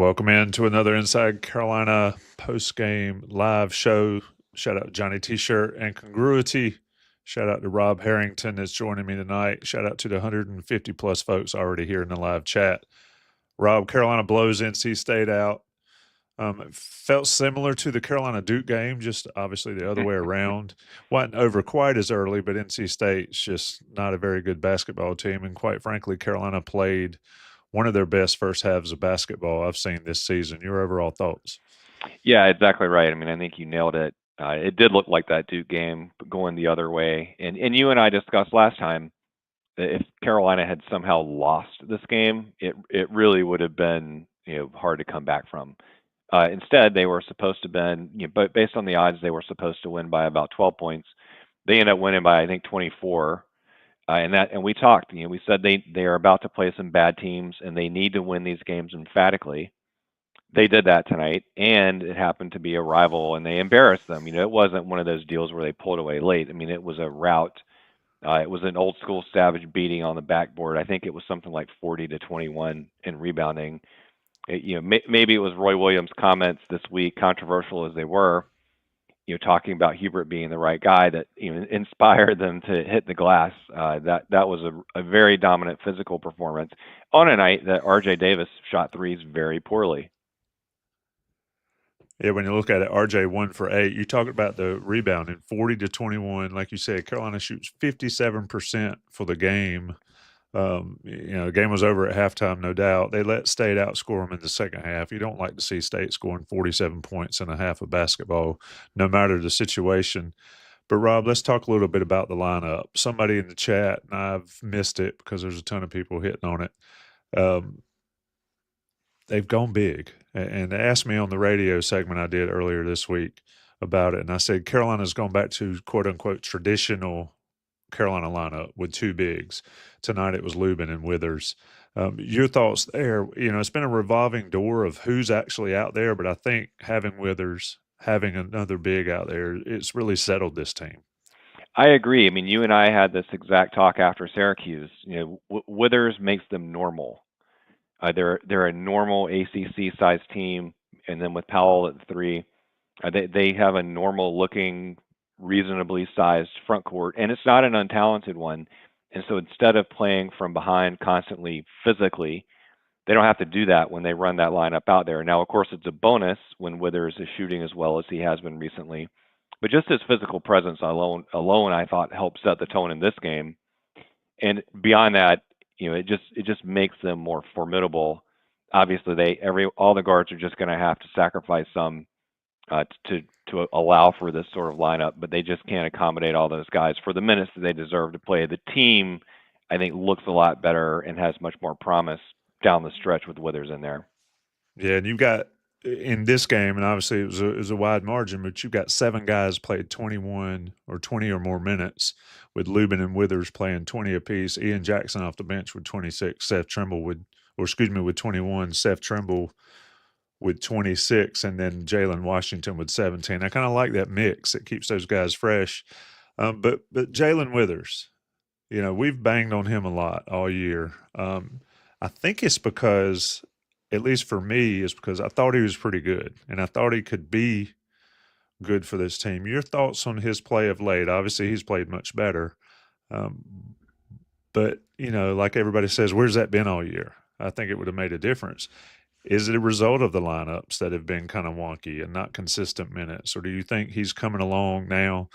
Welcome in to another Inside Carolina post-game live show. Shout out to Johnny T-Shirt and Congruity. Shout out to Rob Harrington that's joining me tonight. Shout out to the 150 plus folks already here in the live chat. Rob, Carolina blows NC State out. It felt similar to the Carolina Duke game, just obviously the other way around. Wasn't over quite as early, but NC State's just not a very good basketball team. And quite frankly, Carolina played one of their best first halves of basketball I've seen this season. Your overall thoughts? Yeah, exactly right. I mean, I think you nailed it. It did look like that Duke game going the other way. And you and I discussed last time that if Carolina had somehow lost this game, it really would have been hard to come back from. Instead, they were supposed to been, but based on the odds, they were supposed to win by about 12 points. They ended up winning by I think 24. And we talked. We said they are about to play some bad teams and they need to win these games emphatically. They did that tonight, and it happened to be a rival, and they embarrassed them. It wasn't one of those deals where they pulled away late. I mean, it was a rout. It was an old school Savage beating on the backboard. I think it was something like 40-21 in rebounding. Maybe it was Roy Williams' comments this week, controversial as they were, talking about Hubert being the right guy that inspired them to hit the glass. That was a very dominant physical performance on a night that RJ Davis shot threes very poorly. Yeah, when you look at it, RJ 1 for 8. You talk about the rebounding, 40-21. Like you said, Carolina shoots 57% for the game. The game was over at halftime, no doubt. They let State outscore them in the second half. You don't like to see State scoring 47 points in a half of basketball, no matter the situation. But, Rob, let's talk a little bit about the lineup. Somebody in the chat, and I've missed it because there's a ton of people hitting on it, they've gone big. And they asked me on the radio segment I did earlier this week about it, and I said Carolina's gone back to, quote-unquote, traditional Carolina lineup with two bigs. Tonight it was Lubin and Withers. Your thoughts there? It's been a revolving door of who's actually out there, but I think having Withers, having another big out there, it's really settled this team. I agree. I mean, you and I had this exact talk after Syracuse. Withers makes them normal. They're a normal ACC-sized team, and then with Powell at 3, they have a normal-looking, reasonably sized front court, and it's not an untalented one. And so instead of playing from behind constantly physically, they don't have to do that when they run that lineup out there. Now, of course, it's a bonus when Withers is shooting as well as he has been recently. But just his physical presence alone, I thought helped set the tone in this game. And beyond that, it just makes them more formidable. Obviously, all the guards are just going to have to sacrifice some to allow for this sort of lineup, but they just can't accommodate all those guys for the minutes that they deserve to play. The team, I think, looks a lot better and has much more promise down the stretch with Withers in there. Yeah, and you've got in this game, and obviously it was a wide margin, but you've got 7 guys played 21 or 20 or more minutes, with Lubin and Withers playing 20 apiece. Ian Jackson off the bench with 26. Seth Trimble with 21. Seth Trimble with 26, and then Jalen Washington with 17. I kind of like that mix. It keeps those guys fresh. But Jalen Withers, we've banged on him a lot all year. I think it's because, at least for me, is because I thought he was pretty good, and I thought he could be good for this team. Your thoughts on his play of late? Obviously, he's played much better. But, like everybody says, where's that been all year? I think it would have made a difference. Is it a result of the lineups that have been kind of wonky and not consistent minutes? Or do you think he's coming along now,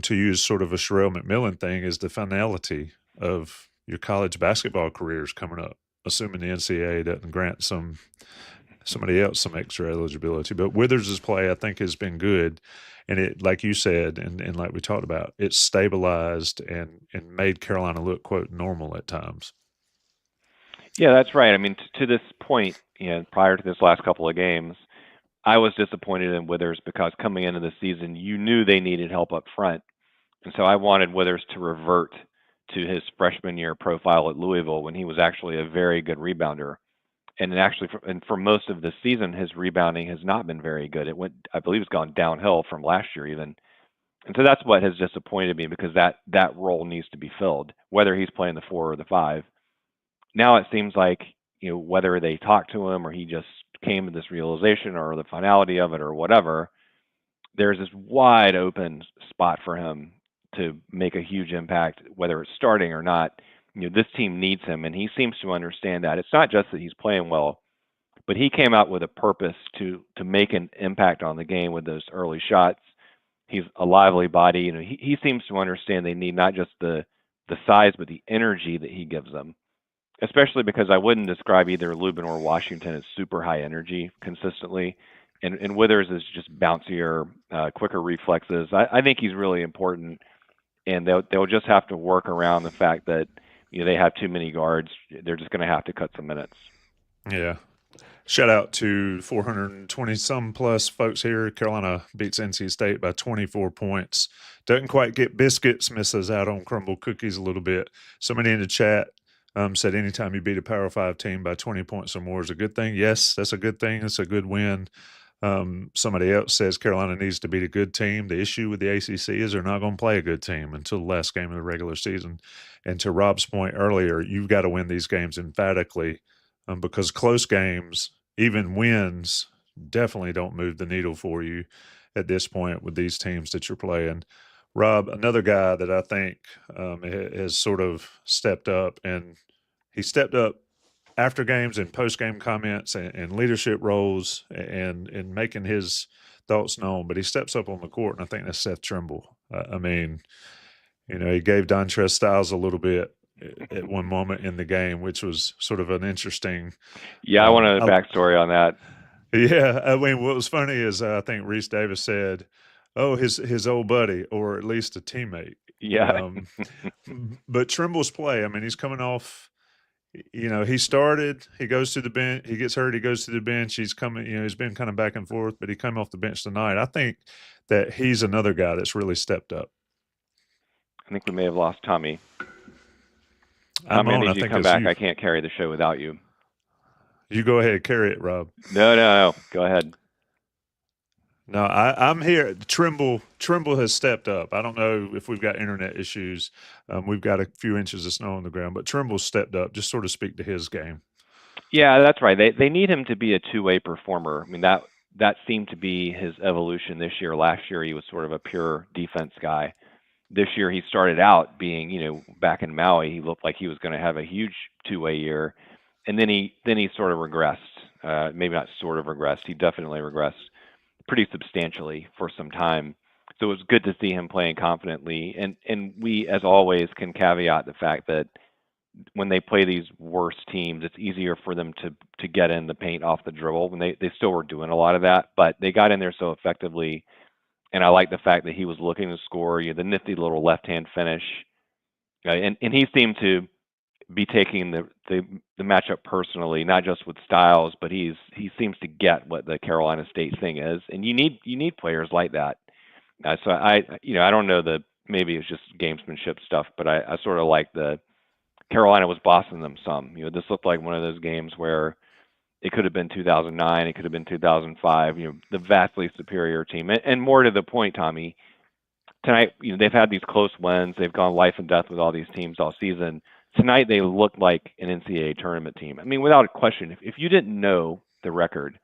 to use sort of a Sherelle McMillan thing, is the finality of your college basketball careers coming up, assuming the NCAA doesn't grant somebody else some extra eligibility? But Withers' play, I think, has been good. And it, like you said, and like we talked about, it's stabilized and made Carolina look, quote, normal at times. Yeah, that's right. I mean, to this point, prior to this last couple of games, I was disappointed in Withers because coming into the season, you knew they needed help up front. And so I wanted Withers to revert to his freshman year profile at Louisville when he was actually a very good rebounder. And actually, for most of the season, his rebounding has not been very good. I believe it's gone downhill from last year even. And so that's what has disappointed me, because that role needs to be filled, whether he's playing the 4 or the 5. Now it seems like, whether they talk to him or he just came to this realization or the finality of it or whatever, there's this wide open spot for him to make a huge impact, whether it's starting or not. This team needs him, and he seems to understand that. It's not just that he's playing well, but he came out with a purpose to make an impact on the game with those early shots. He's a lively body. He seems to understand they need not just the size, but the energy that he gives them. Especially because I wouldn't describe either Lubin or Washington as super high energy consistently. And Withers is just bouncier, quicker reflexes. I think he's really important, and they'll just have to work around the fact that they have too many guards. They're just going to have to cut some minutes. Yeah. Shout out to 420 some plus folks here. Carolina beats NC State by 24 points. Doesn't quite get biscuits, misses out on crumble cookies a little bit. Somebody in the chat said anytime you beat a Power 5 team by 20 points or more is a good thing. Yes, that's a good thing. It's a good win. Somebody else says Carolina needs to beat a good team. The issue with the ACC is they're not going to play a good team until the last game of the regular season. And to Rob's point earlier, you've got to win these games emphatically because close games, even wins, definitely don't move the needle for you at this point with these teams that you're playing. Rob, another guy that I think has sort of stepped up, and he stepped up after games and post-game comments and leadership roles and making his thoughts known, but he steps up on the court, and I think that's Seth Trimble. I mean, he gave Dontrez Styles a little bit at one moment in the game, which was sort of an interesting. Yeah, I want a backstory on that. Yeah, I mean, what was funny is I think Reese Davis said, "Oh, his old buddy, or at least a teammate." Yeah. But Trimble's play, I mean, he's coming off. He started, he goes to the bench, he gets hurt, he goes to the bench, he's coming, he's been kind of back and forth, but he came off the bench tonight. I think that he's another guy that's really stepped up. I think we may have lost Tommy. Tommy, I need you to come back. I can't carry the show without you. You go ahead, carry it, Rob. No. Go ahead. No, I'm here. Trimble has stepped up. I don't know if we've got internet issues. We've got a few inches of snow on the ground, but Trimble's stepped up. Just sort of speak to his game. Yeah, that's right. They need him to be a two-way performer. I mean, that seemed to be his evolution this year. Last year, he was sort of a pure defense guy. This year, he started out being, back in Maui, he looked like he was going to have a huge two-way year, and then he sort of regressed. Maybe not sort of regressed. He definitely regressed pretty substantially for some time. So it was good to see him playing confidently. And we, as always, can caveat the fact that when they play these worse teams, it's easier for them to get in the paint off the dribble. When they still were doing a lot of that, but they got in there so effectively. And I like the fact that he was looking to score, the nifty little left-hand finish. And he seemed to be taking the matchup personally, not just with Styles, but he seems to get what the Carolina State thing is, and you need players like that. So I don't know maybe it's just gamesmanship stuff, but I sort of like the Carolina was bossing them some. This looked like one of those games where it could have been 2009, it could have been 2005. The vastly superior team, and more to the point, Tommy. Tonight, they've had these close wins. They've gone life and death with all these teams all season. Tonight, they looked like an NCAA tournament team. I mean, without a question, if you didn't know the record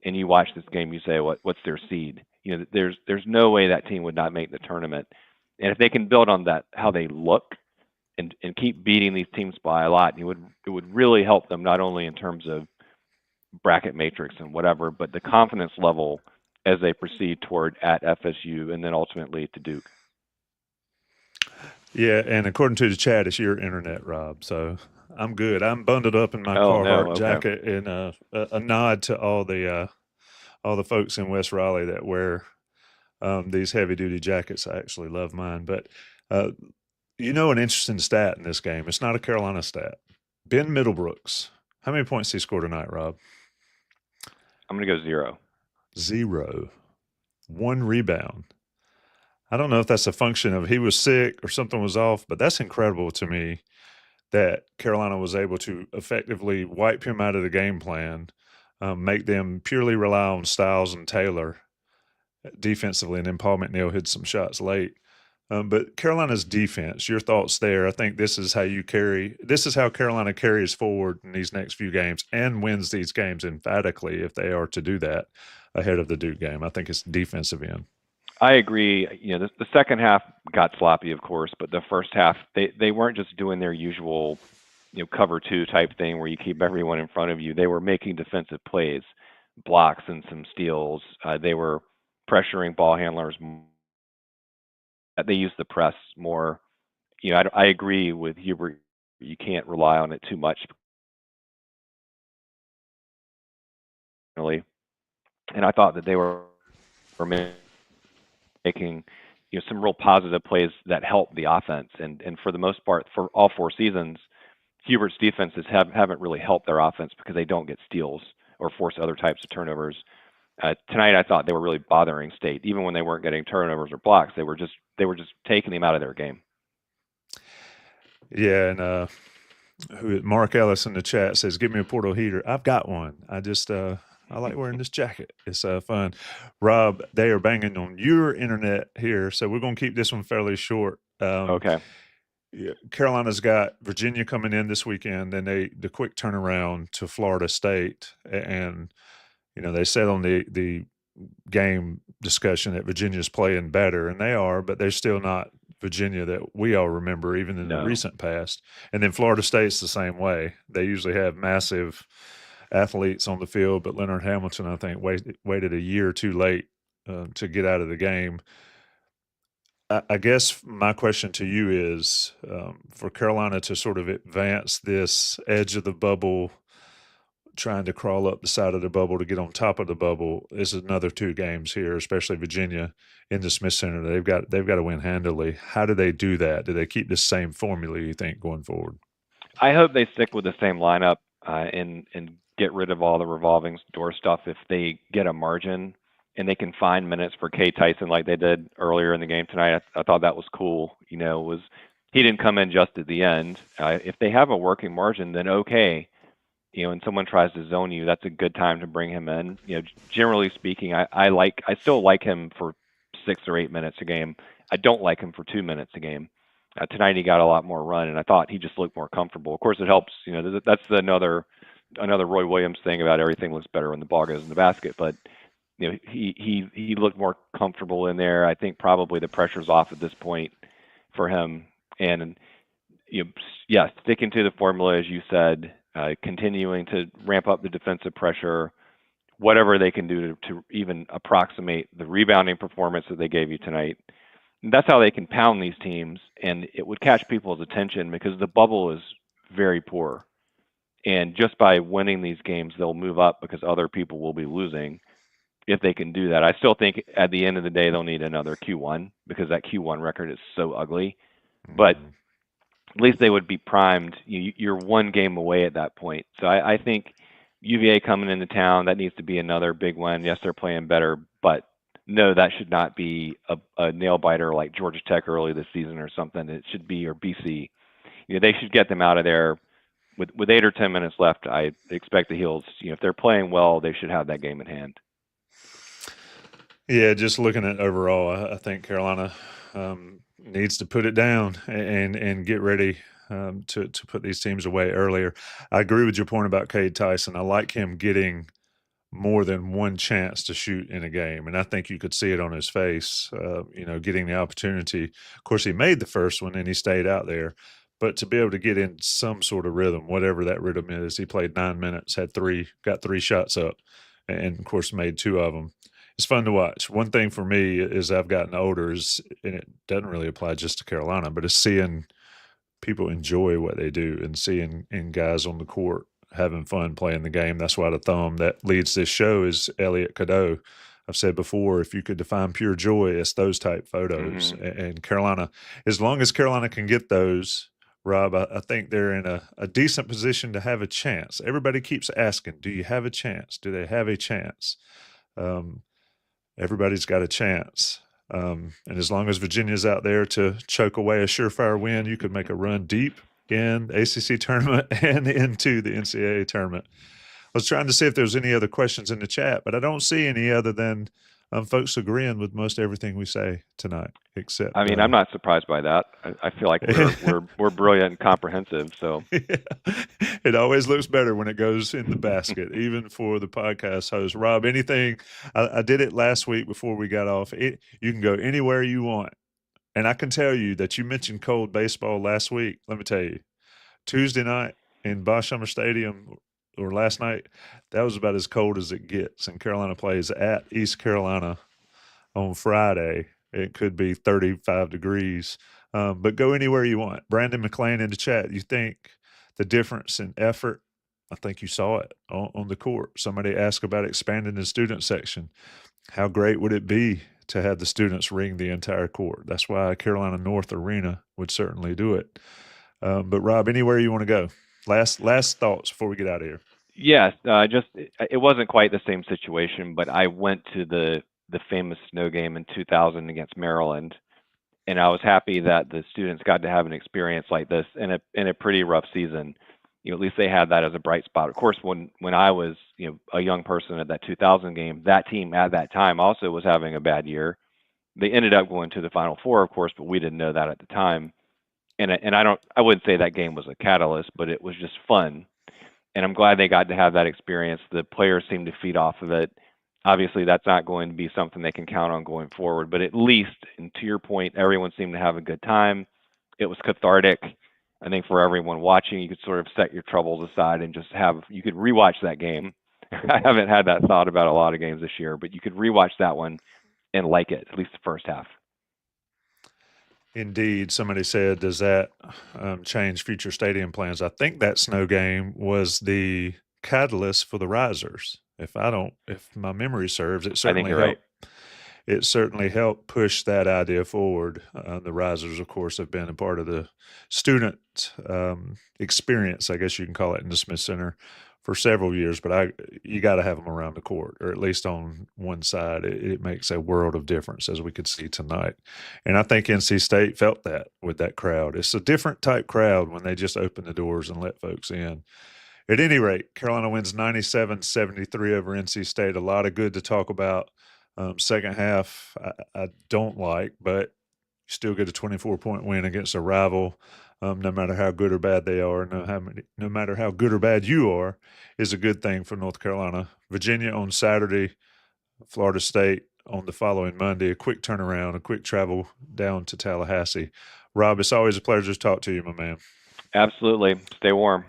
and you watch this game, you say, what's their seed? There's no way that team would not make the tournament. And if they can build on that, how they look, and keep beating these teams by a lot, it would really help them, not only in terms of bracket matrix and whatever, but the confidence level as they proceed toward at FSU and then ultimately to Duke. Yeah, and according to the chat, it's your internet, Rob. So I'm good. I'm bundled up in my Carhartt jacket, and a nod to all the folks in West Raleigh that wear these heavy-duty jackets. I actually love mine. But an interesting stat in this game. It's not a Carolina stat. Ben Middlebrooks. How many points did he score tonight, Rob? I'm going to go 0. 0. 1 rebound. I don't know if that's a function of he was sick or something was off, but that's incredible to me that Carolina was able to effectively wipe him out of the game plan, make them purely rely on Styles and Taylor defensively, and then Paul McNeil hit some shots late. But Carolina's defense, your thoughts there? I think this is how Carolina carries forward in these next few games and wins these games emphatically if they are to do that ahead of the Duke game. I think it's defensive end. I agree. The second half got sloppy, of course, but the first half they weren't just doing their usual, cover two type thing where you keep everyone in front of you. They were making defensive plays, blocks and some steals. They were pressuring ball handlers. They used the press more. I agree with Hubert. You can't rely on it too much. And I thought that they were making some real positive plays that help the offense. And for the most part, for all 4 seasons, Hubert's defenses haven't really helped their offense because they don't get steals or force other types of turnovers. Tonight, I thought they were really bothering State, even when they weren't getting turnovers or blocks. They were just taking them out of their game. Yeah, and Mark Ellis in the chat says, "Give me a portal heater." I've got one. I like wearing this jacket. It's fun. Rob, they are banging on your internet here, so we're going to keep this one fairly short. Okay. Yeah, Carolina's got Virginia coming in this weekend, then the quick turnaround to Florida State, and they said on the game discussion that Virginia's playing better, and they are, but they're still not Virginia that we all remember, even in the recent past. And then Florida State's the same way. They usually have massive athletes on the field, but Leonard Hamilton, I think, waited a year too late to get out of the game. I guess my question to you is, for Carolina to sort of advance this edge of the bubble, trying to crawl up the side of the bubble to get on top of the bubble, is another 2 games here, especially Virginia in the Smith Center. They've got to win handily. How do they do that? Do they keep the same formula, you think, going forward? I hope they stick with the same lineup and get rid of all the revolving door stuff if they get a margin and they can find minutes for K. Tyson like they did earlier in the game tonight. I thought that was cool. He didn't come in just at the end. If they have a working margin, then okay. And someone tries to zone you, that's a good time to bring him in. Generally speaking, I still like him for 6 or 8 minutes a game. I don't like him for 2 minutes a game. Tonight he got a lot more run, and I thought he just looked more comfortable. Of course, it helps. That's another Roy Williams thing about everything looks better when the ball goes in the basket. But he looked more comfortable in there. I think probably the pressure's off at this point for him. And sticking to the formula as you said, continuing to ramp up the defensive pressure, whatever they can do to even approximate the rebounding performance that they gave you tonight. And that's how they can pound these teams, and it would catch people's attention because the bubble is very poor. And just by winning these games, they'll move up because other people will be losing if they can do that. I still think at the end of the day, they'll need another Q1 because that Q1 record is so ugly. But at least they would be primed. You're 1 game away at that point. So I think UVA coming into town, that needs to be another big win. Yes, they're playing better, but no, that should not be a nail biter like Georgia Tech early this season or something. It should be, or BC. They should get them out of there with 8 or 10 minutes left. I expect the Heels, if they're playing well, they should have that game in hand. Yeah, just looking at overall, I think Carolina needs to put it down and get ready to put these teams away earlier. I agree with your point about Cade Tyson. I like him getting more than 1 chance to shoot in a game, and I think you could see it on his face, getting the opportunity. Of course, he made the first one and he stayed out there, but to be able to get in some sort of rhythm, whatever that rhythm is, he played 9 minutes, got 3 shots up, and of course made 2 of them. It's fun to watch. One thing for me is I've gotten older and it doesn't really apply just to Carolina, but it's seeing people enjoy what they do and seeing guys on the court having fun playing the game. That's why the thumb that leads this show is Elliot Cadeau. I've said before, if you could define pure joy, it's those type photos. And Carolina, as long as Carolina can get those, Rob, I think they're in a decent position to have a chance. Everybody keeps asking, do you have a chance? Do they have a chance? Everybody's got a chance. And as long as Virginia's out there to choke away a surefire win, you could make a run deep in the ACC tournament and into the NCAA tournament. I was trying to see if there's any other questions in the chat, but I don't see any other than folks agreeing with most everything we say tonight, except I mean, I'm not surprised by that. I feel like we're brilliant and comprehensive. So yeah. It always looks better when it goes in the basket, even for the podcast host. Rob, anything? I did it last week before we got off. You can go anywhere you want. And I can tell you that you mentioned cold baseball last week. Let me tell you, Tuesday night in Boshammer Stadium or last night, that was about as cold as it gets. And Carolina plays at East Carolina on Friday. It could be 35 degrees, but go anywhere you want. Brandon McLean in the chat, you think the difference in effort? I think you saw it on the court. Somebody asked about expanding the student section. How great would it be to have the students ring the entire court? That's why Carolina North Arena would certainly do it. But Rob, anywhere you want to go. Last thoughts before we get out of here. yes, it wasn't quite the same situation, but I went to the famous snow game in 2000 against Maryland, and I was happy that the students got to have an experience like this in a pretty rough season. You know, at least they had that as a bright spot. Of course, when I was, you know, a young person at that 2000 game, that team at that time also was having a bad year. They ended up going to the Final Four, of course, but we didn't know that at the time. And I wouldn't say that game was a catalyst, but it was just fun. And I'm glad they got to have that experience. The players seemed to feed off of it. Obviously, that's not going to be something they can count on going forward, but at least, and to your point, everyone seemed to have a good time. It was cathartic. I think for everyone watching, you could sort of set your troubles aside and just you could rewatch that game. I haven't had that thought about a lot of games this year, but you could rewatch that one and like it, at least the first half. Indeed, somebody said, does that change future stadium plans? I think that snow game was the catalyst for the risers. If my memory serves, it I think certainly you're helped. right. It certainly helped push that idea forward. The risers, of course, have been a part of the student experience, I guess you can call it, in the Smith Center for several years. But you got to have them around the court, or at least on one side. It makes a world of difference, as we could see tonight. And I think NC State felt that with that crowd. It's a different type crowd when they just open the doors and let folks in. At any rate, Carolina wins 97-73 over NC State. A lot of good to talk about. Second half, I don't like, but you still get a 24-point win against a rival. No matter how good or bad they are, no matter how good or bad you are, is a good thing for North Carolina. Virginia on Saturday, Florida State on the following Monday. A quick turnaround, a quick travel down to Tallahassee. Rob, it's always a pleasure to talk to you, my man. Absolutely. Stay warm.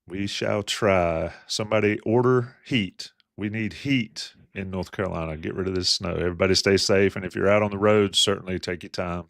We shall try. Somebody order heat. We need heat in North Carolina. Get rid of this snow. Everybody stay safe. And if you're out on the road, certainly take your time.